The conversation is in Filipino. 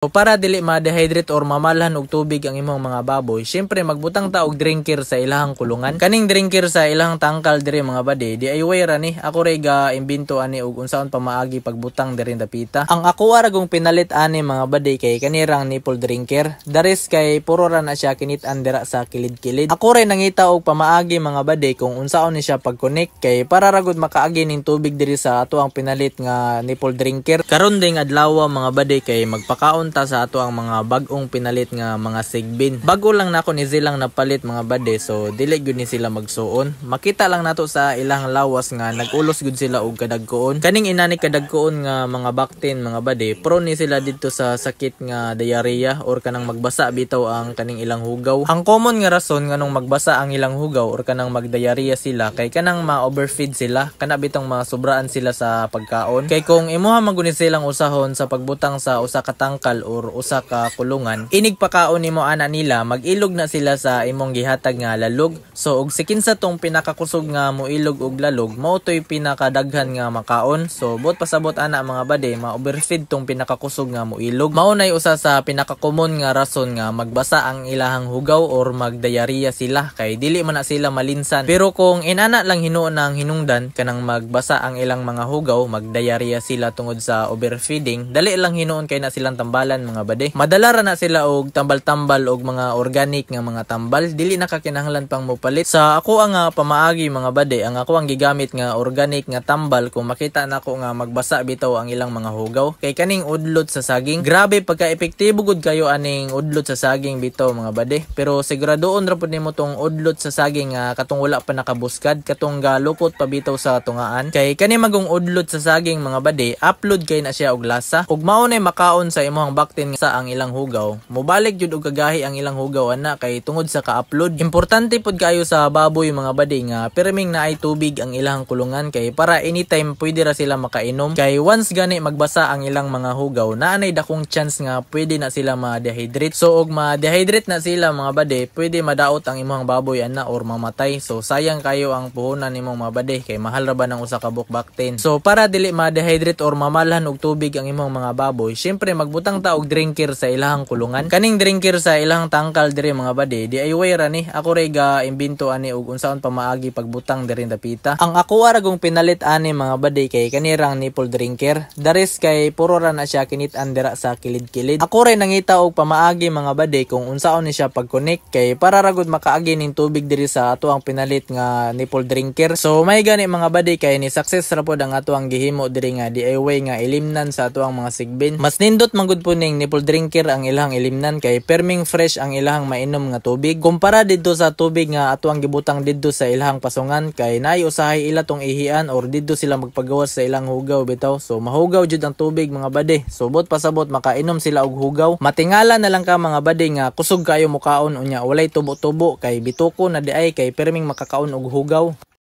So para dili ma-dehydrate or mamalhan og tubig ang imong mga baboy, syempre magbutang ta og drinker sa ilahang kulungan. Kaning drinker sa ilahang tangkal diri mga bade, DIY ra ni. Ako ray ga imbento ani og unsaon pa maagi pagbutang diri dapita. Ang ako ara gong pinalit ani mga bade kay kanirang nipple drinker. Daris kay puro ra na siya kinit-an dira sa kilid-kilid. Ako ray nangita og pamaagi mga bade kung unsaon ni siya pag-connect kay para ra gud makaagi ning tubig diri sa ato ang pinalit nga nipple drinker. Karon ding adlaw mga bade kay magpakaon ta sa ato ang mga bag-ong pinalit nga mga sigbin. Bago lang nako ni silang napalit mga bade, so dili gud ni sila magsuon. Makita lang nato sa ilang lawas nga nagulos gud sila og kadagkoon. Kaning inani kadagkoon nga mga baktin mga bade, prone ni sila didto sa sakit nga diarrhea or kanang magbasa bitaw ang kaning ilang hugaw. Ang common nga rason nganong magbasa ang ilang hugaw or kanang magdiarrhea sila kay kanang ma-overfeed sila, kana bitong masubraan sila sa pagkaon. Kay kung imuha maguni silang usahon sa pagbutang sa usa ka tangkal or usa ka kulungan, inig pakaon nimo ana nila, magilog na sila sa imong gihatag nga lalog. So og sikinsa tong pinakakusog nga moilog og lalog, mao toy pinakadaghan nga makaon. So bot pasabot ana mga bade, ma-overfeed tong pinakakusog nga moilog. Mao nay usa sa pinakakomon nga rason nga magbasa ang ilahang hugaw or magdiarrhea sila kay dili man na sila malinsan. Pero kung inana lang hinuon ang hinungdan kanang magbasa ang ilang mga hugaw, magdiarrhea sila tungod sa overfeeding, dali lang hinuon kay na silang tambalan mga bade. Madala ra na sila og tambal-tambal og mga organic nga mga tambal, dili na kakinahanglan pang mopalit. Sa ako ang pamaagi mga bade, ang ako ang gigamit nga organic nga tambal kung makita nako nga magbasa bitaw ang ilang mga hugaw. Kay kaning udlot sa saging, grabe pagka-epektibo gud kayo aning udlot sa saging bitaw mga bade. Pero siguradoon ra pud nimo tong udlot sa saging nga katong wala pa nakabuskad, katong galupot pa bitaw sa tungaan. Kay kani magong udlot sa saging mga bade, upload kay na siya og lasa. Ug mao nay makaon sa imong baktin sa ang ilang hugaw, mobalik jud og kagahi ang ilang hugaw ana kay tungod sa ka-upload. Importante pud kayo sa baboy mga bade nga pirming naay tubig ang ilang kulungan kay para anytime pwede ra sila makainom. Kay once gani magbasa ang ilang mga hugaw, naanay dakong chance nga pwede na sila ma-dehydrate. So og ma-dehydrate na sila mga bade, pwede madaot ang imong baboy ana or mamatay. So sayang kayo ang puhunan nimong mga bade kay mahal ra ba ng usa ka baktin. So para dili ma-dehydrate or mamalhan og tubig ang imong mga baboy, syempre magbutang ta og drinker sa ilahang kulungan. Kaning drinker sa ilahang tangkal diri mga bade, DIY ra ni. Ako ray ga imbento ani og unsaon pa maagi pagbutang diri dapita. Ang ako ara gong pinalit ani mga bade kay kanirang nipple drinker. Daris kay puro ra na siya kinit-an dira sa kilid-kilid. Ako ray nangita og pamaagi mga bade kung unsaon ni siya pag-connect kay para ra gud makaagi ning tubig diri sa ato ang pinalit nga nipple drinker. So may gani mga bade kay ni success ra pod ang ato ang gihimo diri nga DIY nga ilimnan sa ato ang mga sigbin. Mas nindot man gud po ning nipple drinker ang ilahang ilimnan kay perming fresh ang ilahang mainom nga tubig kumpara didto sa tubig nga ato ang gibutang didto sa ilahang pasungan kay naay usahay ila tong ihian or didto sila magpagawas sa ilang hugaw bitaw. So mahugaw jud ang tubig mga bade. So bot pasabot makainom sila og hugaw. Matingala na lang ka mga bade nga kusog kayo mukaon unya walay tubo-tubo kay bituko na di ay kay perming makakaon og hugaw.